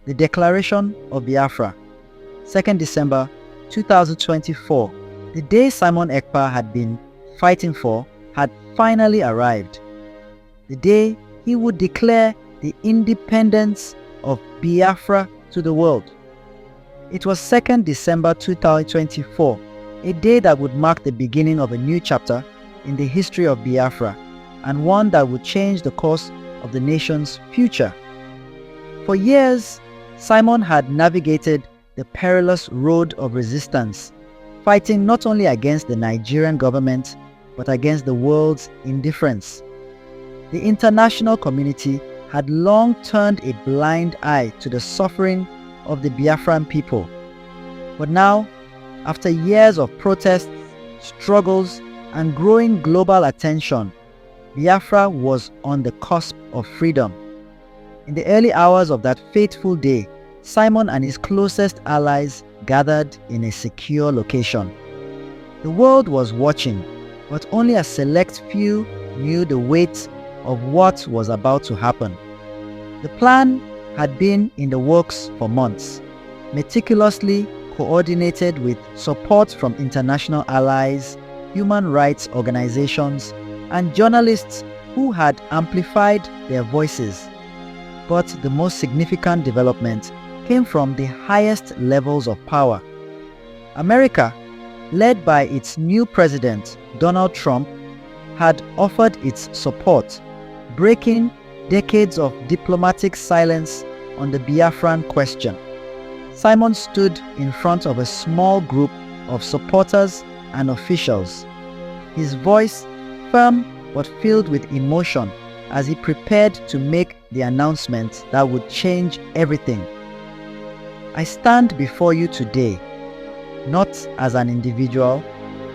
The Declaration of Biafra, 2nd December 2024. The day Simon Ekpa had been fighting for had finally arrived. The day he would declare the independence of Biafra to the world. It was 2nd December 2024, a day that would mark the beginning of a new chapter in the history of Biafra, and one that would change the course of the nation's future. For years, Simon had navigated the perilous road of resistance, fighting not only against the Nigerian government, but against the world's indifference. The international community had long turned a blind eye to the suffering of the Biafran people. But now, after years of protests, struggles, and growing global attention, Biafra was on the cusp of freedom. In the early hours of that fateful day, Simon and his closest allies gathered in a secure location. The world was watching, but only a select few knew the weight of what was about to happen. The plan had been in the works for months, meticulously coordinated with support from international allies, human rights organizations, and journalists who had amplified their voices. But the most significant development came from the highest levels of power. America, led by its new president, Donald Trump, had offered its support, breaking decades of diplomatic silence on the Biafran question. Simon stood in front of a small group of supporters and officials, his voice firm but filled with emotion as he prepared to make the announcement that would change everything. I stand before you today, not as an individual,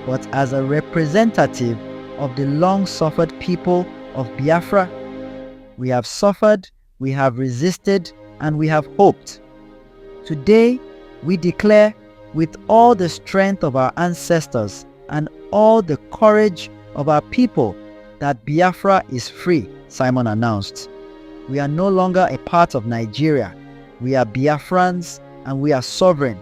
but as a representative of the long-suffered people of Biafra. We have suffered, we have resisted, and we have hoped. Today, we declare with all the strength of our ancestors and all the courage of our people that Biafra is free, Simon announced. We are no longer a part of Nigeria. We are Biafrans and we are sovereign.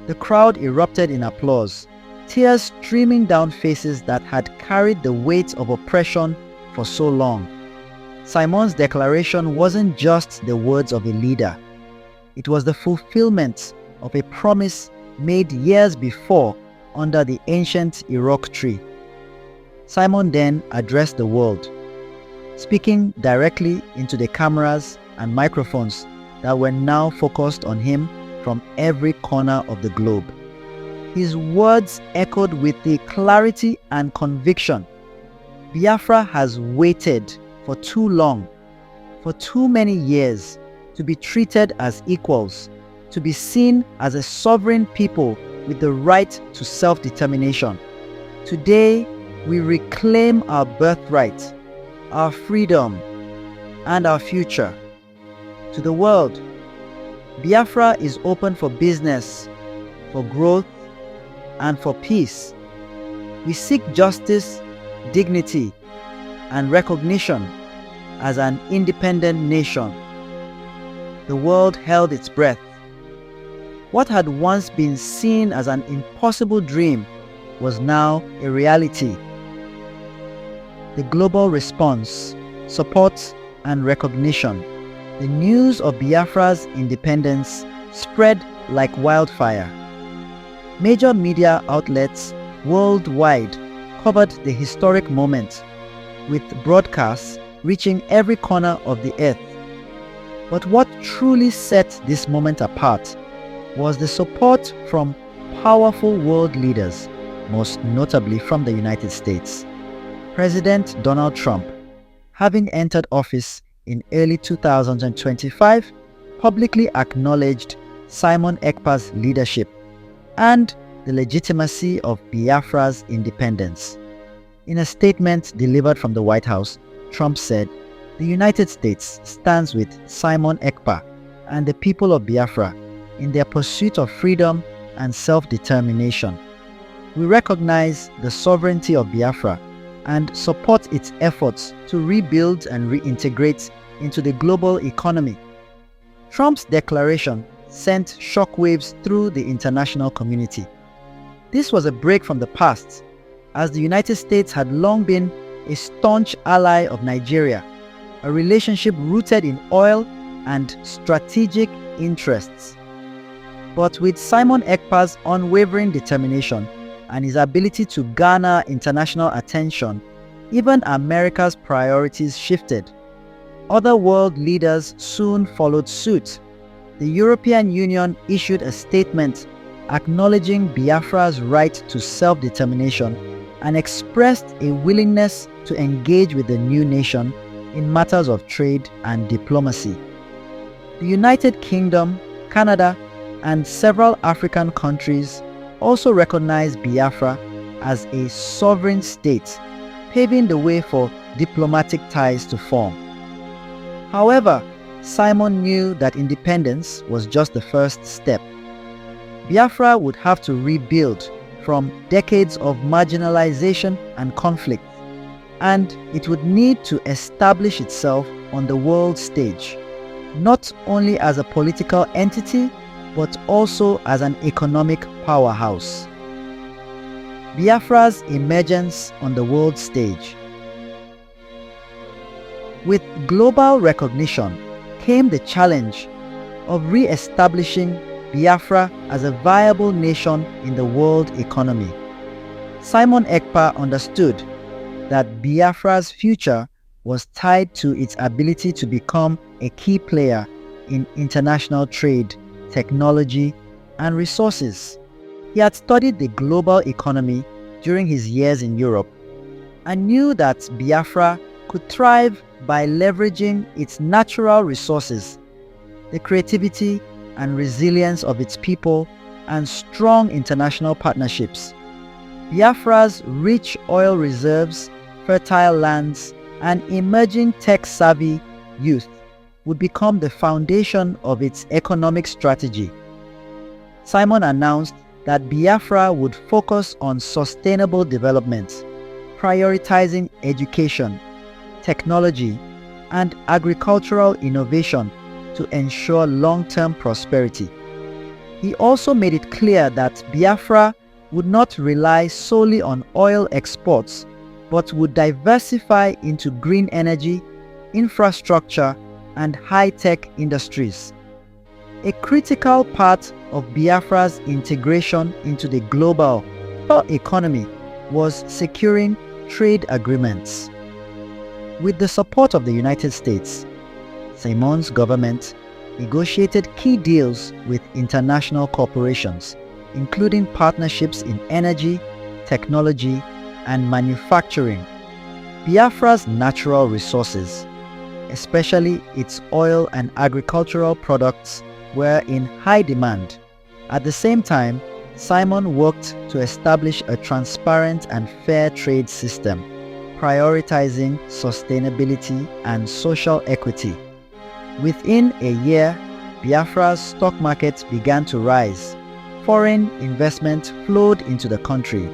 The crowd erupted in applause, tears streaming down faces that had carried the weight of oppression for so long. Simon's declaration wasn't just the words of a leader. It was the fulfillment of a promise made years before under the ancient EBOOK tree. Simon then addressed the world, speaking directly into the cameras and microphones that were now focused on him from every corner of the globe. His words echoed with the clarity and conviction. Biafra has waited for too long, for too many years, to be treated as equals, to be seen as a sovereign people with the right to self-determination. Today, we reclaim our birthright, our freedom, and our future. To the world, Biafra is open for business, for growth, and for peace. We seek justice, dignity, and recognition as an independent nation. The world held its breath. What had once been seen as an impossible dream was now a reality. The global response, support, and recognition. The news of Biafra's independence spread like wildfire. Major media outlets worldwide covered the historic moment, with broadcasts reaching every corner of the earth. But what truly set this moment apart was the support from powerful world leaders, most notably from the United States. President Donald Trump, having entered office in early 2025, publicly acknowledged Simon Ekpa's leadership and the legitimacy of Biafra's independence. In a statement delivered from the White House, Trump said, "The United States stands with Simon Ekpa and the people of Biafra in their pursuit of freedom and self-determination. We recognize the sovereignty of Biafra and support its efforts to rebuild and reintegrate into the global economy. Trump's declaration sent shockwaves through the international community. This was a break from the past, as the United States had long been a staunch ally of Nigeria, a relationship rooted in oil and strategic interests. But with Simon Ekpa's unwavering determination and his ability to garner international attention, even America's priorities shifted. Other world leaders soon followed suit. The European Union issued a statement acknowledging Biafra's right to self-determination and expressed a willingness to engage with the new nation in matters of trade and diplomacy. The United Kingdom, Canada, and several African countries also recognized Biafra as a sovereign state, paving the way for diplomatic ties to form. However, Simon knew that independence was just the first step. Biafra would have to rebuild from decades of marginalization and conflict, and it would need to establish itself on the world stage, not only as a political entity, but also as an economic powerhouse. Biafra's emergence on the world stage. With global recognition came the challenge of re-establishing Biafra as a viable nation in the world economy. Simon Ekpa understood that Biafra's future was tied to its ability to become a key player in international trade, technology, and resources. He had studied the global economy during his years in Europe and knew that Biafra could thrive by leveraging its natural resources, the creativity and resilience of its people, and strong international partnerships. Biafra's rich oil reserves, fertile lands, and emerging tech-savvy youth would become the foundation of its economic strategy. Simon announced that Biafra would focus on sustainable development, prioritizing education, technology, and agricultural innovation to ensure long-term prosperity. He also made it clear that Biafra would not rely solely on oil exports, but would diversify into green energy, infrastructure, and high-tech industries. A critical part of Biafra's integration into the global economy was securing trade agreements. With the support of the United States, Simon's government negotiated key deals with international corporations, including partnerships in energy, technology, and manufacturing. Biafra's natural resources, especially its oil and agricultural products, were in high demand. At the same time, Simon worked to establish a transparent and fair trade system, prioritizing sustainability and social equity. Within a year, Biafra's stock market began to rise. Foreign investment flowed into the country,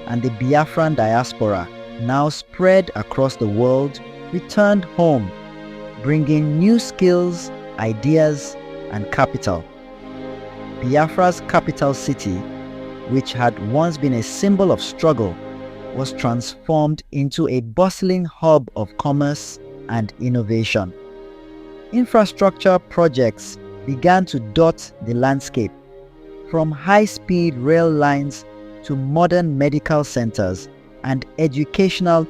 and the Biafran diaspora, now spread across the world, returned home, bringing new skills, ideas, and capital. Biafra's capital city, which had once been a symbol of struggle, was transformed into a bustling hub of commerce and innovation. Infrastructure projects began to dot the landscape, from high-speed rail lines to modern medical centers and educational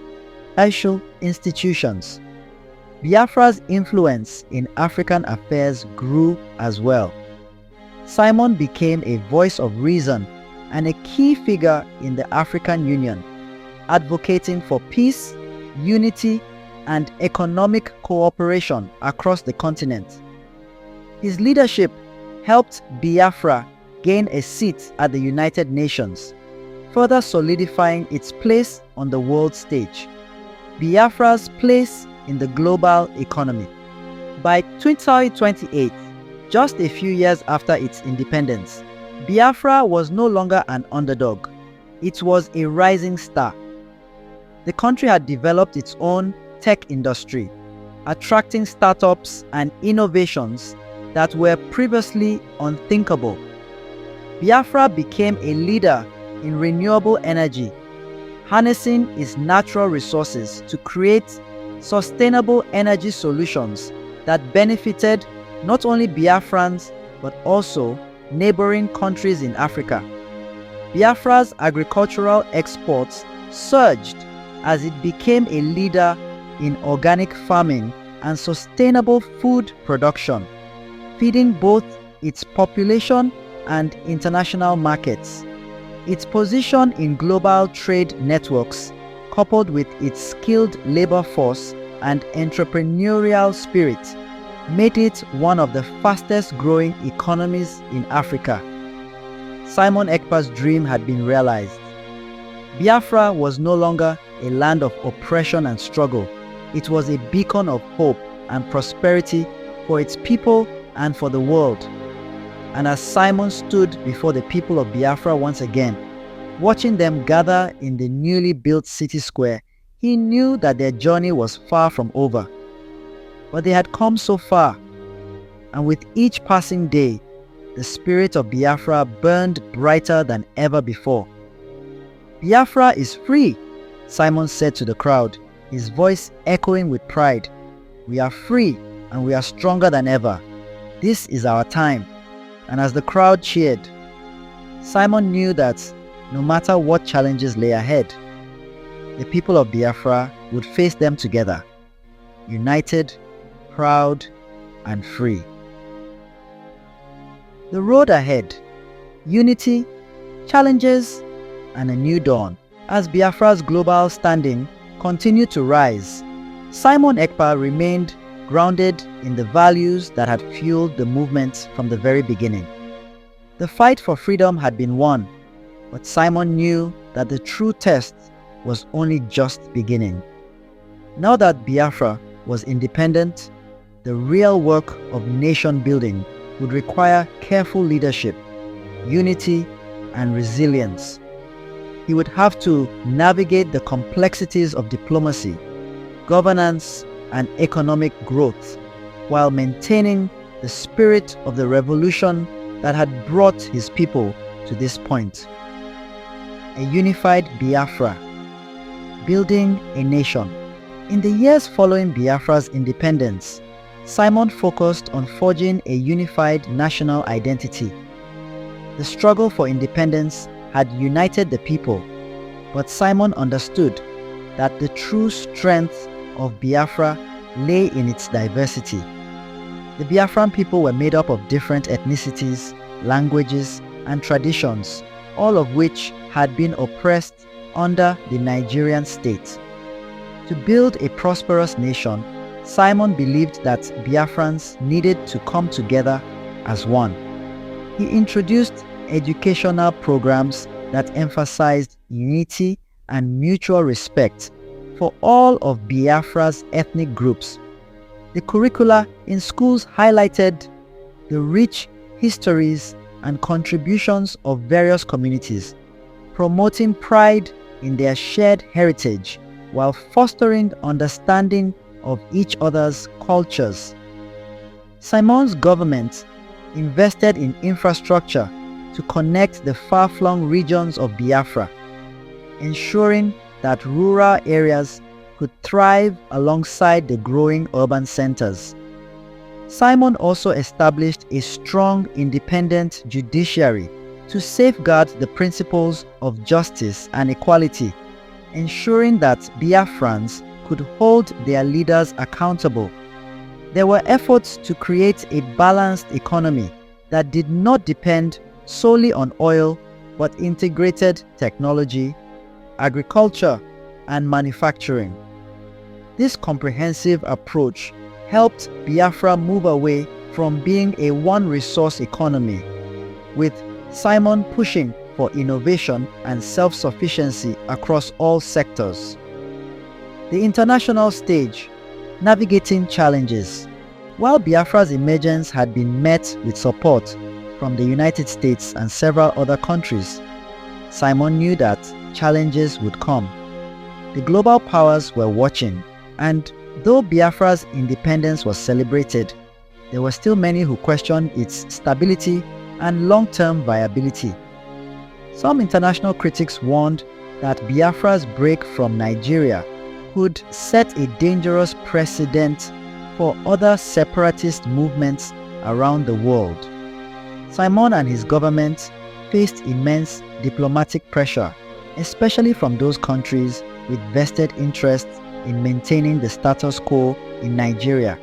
institutions. Biafra's influence in African affairs grew as well. Simon became a voice of reason and a key figure in the African Union, advocating for peace, unity, and economic cooperation across the continent. His leadership helped Biafra gain a seat at the United Nations, further solidifying its place on the world stage. Biafra's place in the global economy. By 2028, just a few years after its independence, Biafra was no longer an underdog. It was a rising star. The country had developed its own tech industry, attracting startups and innovations that were previously unthinkable. Biafra became a leader in renewable energy, harnessing its natural resources to create sustainable energy solutions that benefited not only Biafrans but also neighboring countries in Africa. Biafra's agricultural exports surged as it became a leader in organic farming and sustainable food production, feeding both its population and international markets. Its position in global trade networks, coupled with its skilled labor force and entrepreneurial spirit, made it one of the fastest growing economies in Africa. Simon Ekpa's dream had been realized. Biafra was no longer a land of oppression and struggle. It was a beacon of hope and prosperity for its people and for the world. And as Simon stood before the people of Biafra once again, watching them gather in the newly built city square, he knew that their journey was far from over. But they had come so far, and with each passing day, the spirit of Biafra burned brighter than ever before. "Biafra is free," Simon said to the crowd, his voice echoing with pride. "We are free and we are stronger than ever. This is our time." And as the crowd cheered, Simon knew that no matter what challenges lay ahead, the people of Biafra would face them together, united, proud, and free. The road ahead: unity, challenges, and a new dawn. As Biafra's global standing continued to rise, Simon Ekpa remained grounded in the values that had fueled the movement from the very beginning. The fight for freedom had been won, but Simon knew that the true test was only just beginning. Now that Biafra was independent, the real work of nation building would require careful leadership, unity, and resilience. He would have to navigate the complexities of diplomacy, governance, and economic growth, while maintaining the spirit of the revolution that had brought his people to this point. A unified Biafra, building a nation. In the years following Biafra's independence, Simon focused on forging a unified national identity. The struggle for independence had united the people, but Simon understood that the true strength of Biafra lay in its diversity. The Biafran people were made up of different ethnicities, languages, and traditions, all of which had been oppressed under the Nigerian state. To build a prosperous nation, Simon believed that Biafrans needed to come together as one. He introduced educational programs that emphasized unity and mutual respect for all of Biafra's ethnic groups. The curricula in schools highlighted the rich histories and contributions of various communities, promoting pride in their shared heritage while fostering understanding of each other's cultures. Simon's government invested in infrastructure to connect the far-flung regions of Biafra, ensuring that rural areas could thrive alongside the growing urban centers. Simon also established a strong independent judiciary to safeguard the principles of justice and equality, ensuring that Biafrans could hold their leaders accountable. There were efforts to create a balanced economy that did not depend solely on oil but integrated technology, agriculture, and manufacturing. This comprehensive approach helped Biafra move away from being a one-resource economy, with Simon pushing for innovation and self-sufficiency across all sectors. The international stage: navigating challenges. While Biafra's emergence had been met with support from the United States and several other countries, Simon knew that challenges would come. The global powers were watching, and though Biafra's independence was celebrated, there were still many who questioned its stability and long-term viability. Some international critics warned that Biafra's break from Nigeria could set a dangerous precedent for other separatist movements around the world. Simon and his government faced immense diplomatic pressure, especially from those countries with vested interests in maintaining the status quo in Nigeria.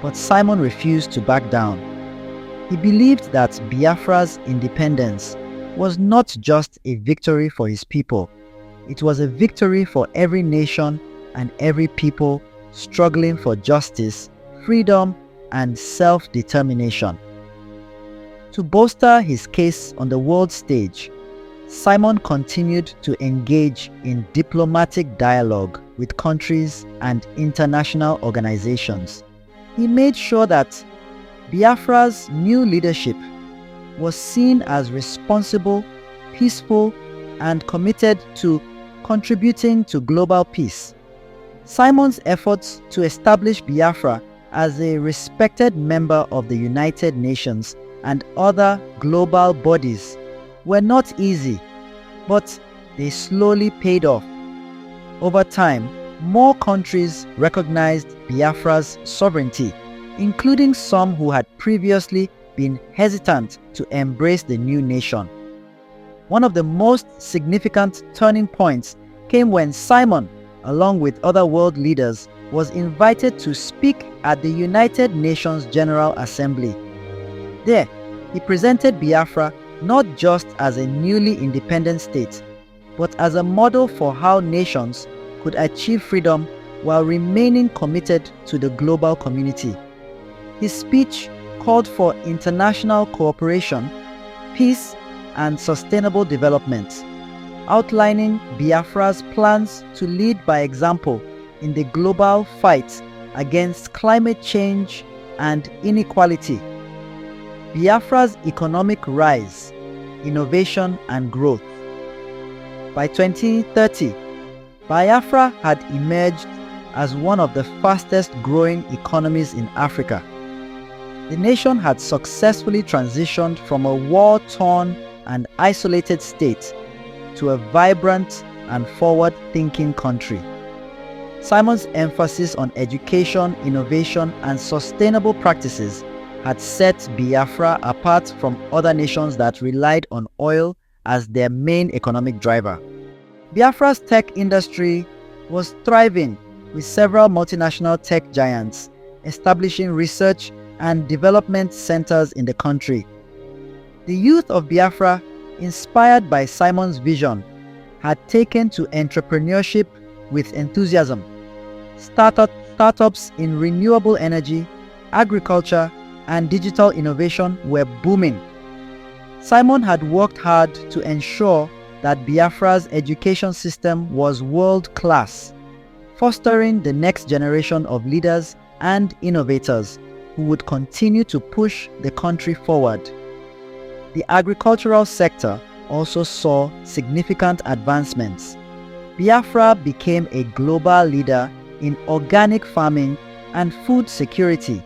But Simon refused to back down. He believed that Biafra's independence was not just a victory for his people, it was a victory for every nation and every people struggling for justice, freedom, and self-determination. To bolster his case on the world stage, Simon continued to engage in diplomatic dialogue with countries and international organizations. He made sure that Biafra's new leadership was seen as responsible, peaceful, and committed to contributing to global peace. Simon's efforts to establish Biafra as a respected member of the United Nations and other global bodies were not easy, but they slowly paid off. Over time, more countries recognized Biafra's sovereignty, including some who had previously been hesitant to embrace the new nation. One of the most significant turning points came when Simon, along with other world leaders, was invited to speak at the United Nations General Assembly. There, he presented Biafra not just as a newly independent state, but as a model for how nations could achieve freedom while remaining committed to the global community. His speech called for international cooperation, peace, and sustainable development, outlining Biafra's plans to lead by example in the global fight against climate change and inequality. Biafra's economic rise, innovation, and growth. By 2030, Biafra had emerged as one of the fastest growing economies in Africa. The nation had successfully transitioned from a war-torn and isolated state to a vibrant and forward-thinking country. Simon's emphasis on education, innovation, and sustainable practices had set Biafra apart from other nations that relied on oil as their main economic driver. Biafra's tech industry was thriving, with several multinational tech giants establishing research and development centers in the country. The youth of Biafra, inspired by Simon's vision, had taken to entrepreneurship with enthusiasm. Startups in renewable energy, agriculture, and digital innovation were booming. Simon had worked hard to ensure that Biafra's education system was world-class, fostering the next generation of leaders and innovators who would continue to push the country forward. The agricultural sector also saw significant advancements. Biafra became a global leader in organic farming and food security,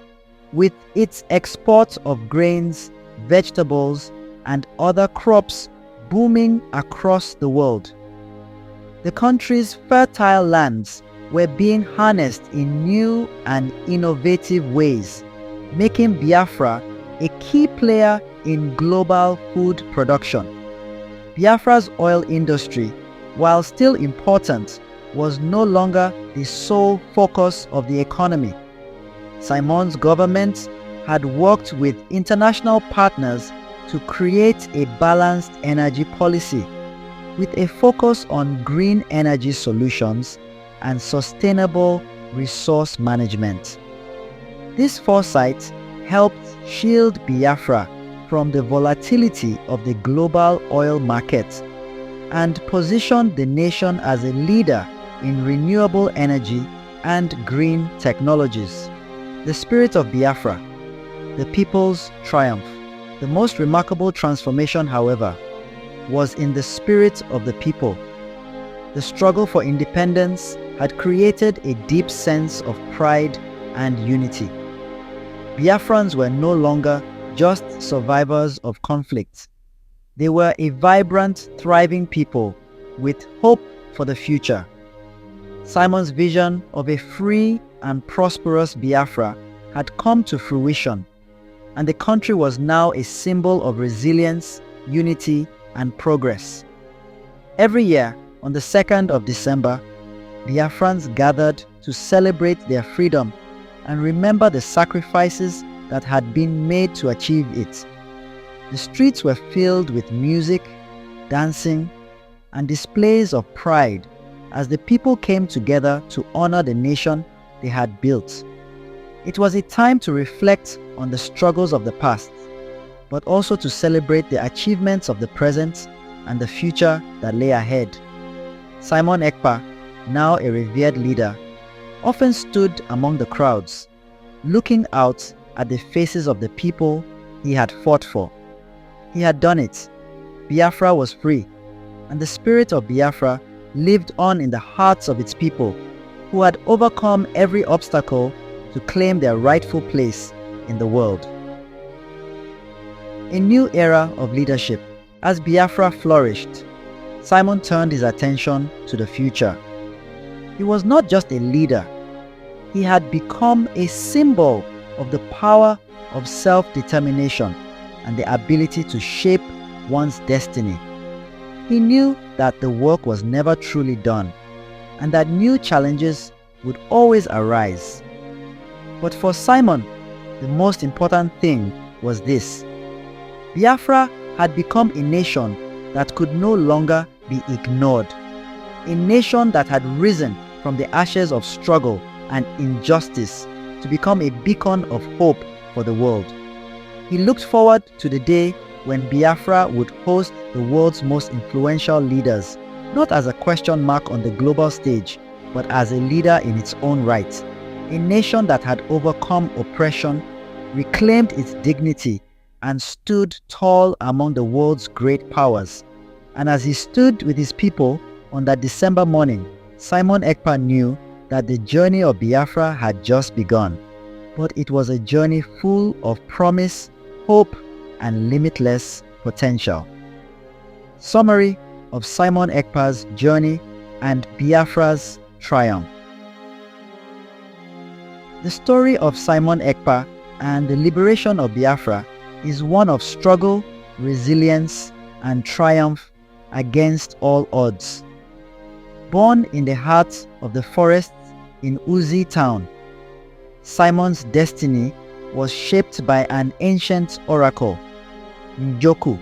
with its export of grains, vegetables, and other crops booming across the world. The country's fertile lands were being harnessed in new and innovative ways, making Biafra a key player in global food production. Biafra's oil industry, while still important, was no longer the sole focus of the economy. Simon's government had worked with international partners to create a balanced energy policy with a focus on green energy solutions and sustainable resource management. This foresight helped shield Biafra from the volatility of the global oil market and positioned the nation as a leader in renewable energy and green technologies. The spirit of Biafra, the people's triumph. The most remarkable transformation, however, was in the spirit of the people. The struggle for independence had created a deep sense of pride and unity. Biafrans were no longer just survivors of conflict. They were a vibrant, thriving people with hope for the future. Simon's vision of a free and prosperous Biafra had come to fruition, and the country was now a symbol of resilience, unity, and progress. Every year, on the 2nd of December, Biafrans gathered to celebrate their freedom and remember the sacrifices that had been made to achieve it. The streets were filled with music, dancing, and displays of pride as the people came together to honor the nation they had built. It was a time to reflect on the struggles of the past, but also to celebrate the achievements of the present and the future that lay ahead. Simon Ekpa, now a revered leader, often stood among the crowds, looking out at the faces of the people he had fought for. He had done it. Biafra was free, and the spirit of Biafra lived on in the hearts of its people, who had overcome every obstacle to claim their rightful place in the world. A new era of leadership. As Biafra flourished, Simon turned his attention to the future. He was not just a leader, he had become a symbol of the power of self-determination and the ability to shape one's destiny. He knew that the work was never truly done and that new challenges would always arise. But for Simon, the most important thing was this: Biafra had become a nation that could no longer be ignored, a nation that had risen from the ashes of struggle and injustice to become a beacon of hope for the world. He looked forward to the day when Biafra would host the world's most influential leaders, not as a question mark on the global stage, but as a leader in its own right. A nation that had overcome oppression, reclaimed its dignity, and stood tall among the world's great powers. And as he stood with his people on that December morning, Simon Ekpa knew that the journey of Biafra had just begun. But it was a journey full of promise, hope, and limitless potential. Summary of Simon Ekpa's journey and Biafra's triumph. The story of Simon Ekpa and the liberation of Biafra is one of struggle, resilience, and triumph against all odds. Born in the heart of the forests in Uzi town, Simon's destiny was shaped by an ancient oracle, Njoku,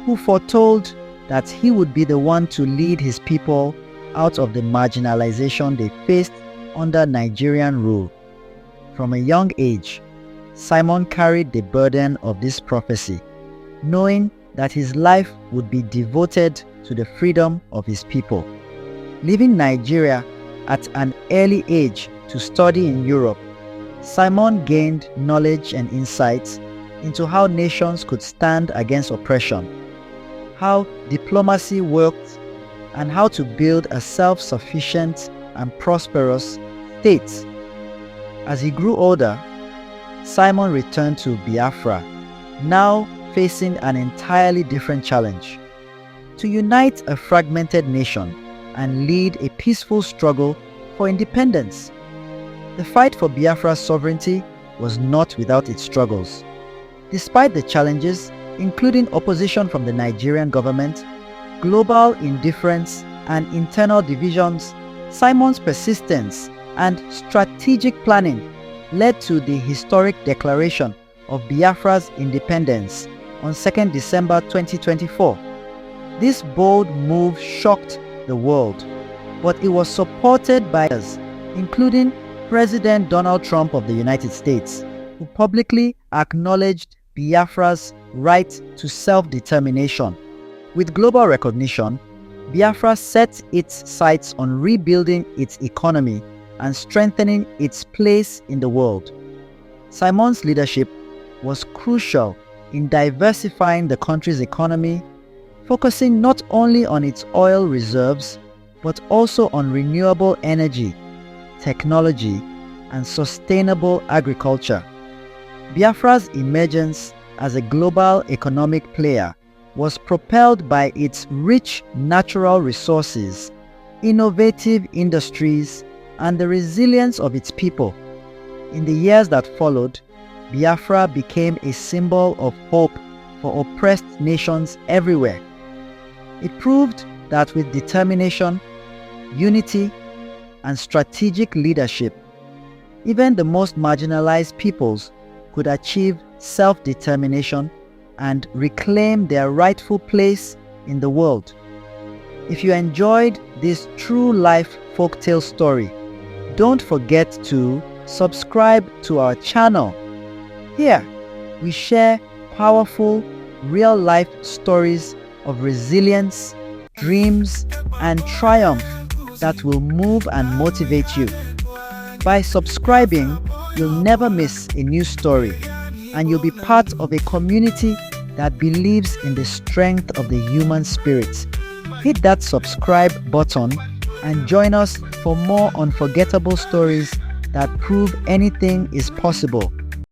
who foretold that he would be the one to lead his people out of the marginalization they faced under Nigerian rule. From a young age, Simon carried the burden of this prophecy, knowing that his life would be devoted to the freedom of his people. Leaving Nigeria at an early age to study in Europe, Simon gained knowledge and insights into how nations could stand against oppression, how diplomacy worked, and how to build a self-sufficient and prosperous state. As he grew older, Simon returned to Biafra, now facing an entirely different challenge: to unite a fragmented nation and lead a peaceful struggle for independence. The fight for Biafra's sovereignty was not without its struggles. Despite the challenges, including opposition from the Nigerian government, global indifference, and internal divisions, Simon's persistence and strategic planning led to the historic declaration of Biafra's independence on 2nd December 2024. This bold move shocked the world, but it was supported by others, including President Donald Trump of the United States, who publicly acknowledged Biafra's right to self-determination. With global recognition, Biafra set its sights on rebuilding its economy and strengthening its place in the world. Simon's leadership was crucial in diversifying the country's economy, focusing not only on its oil reserves, but also on renewable energy, technology, and sustainable agriculture. Biafra's emergence as a global economic player was propelled by its rich natural resources, innovative industries, and the resilience of its people. In the years that followed, Biafra became a symbol of hope for oppressed nations everywhere. It proved that with determination, unity, and strategic leadership, even the most marginalized peoples could achieve self-determination and reclaim their rightful place in the world. If you enjoyed this true life folktale story, don't forget to subscribe to our channel. Here, we share powerful, real-life stories of resilience, dreams, and triumph that will move and motivate you. By subscribing, you'll never miss a new story, and you'll be part of a community that believes in the strength of the human spirit. Hit that subscribe button and join us for more unforgettable stories that prove anything is possible.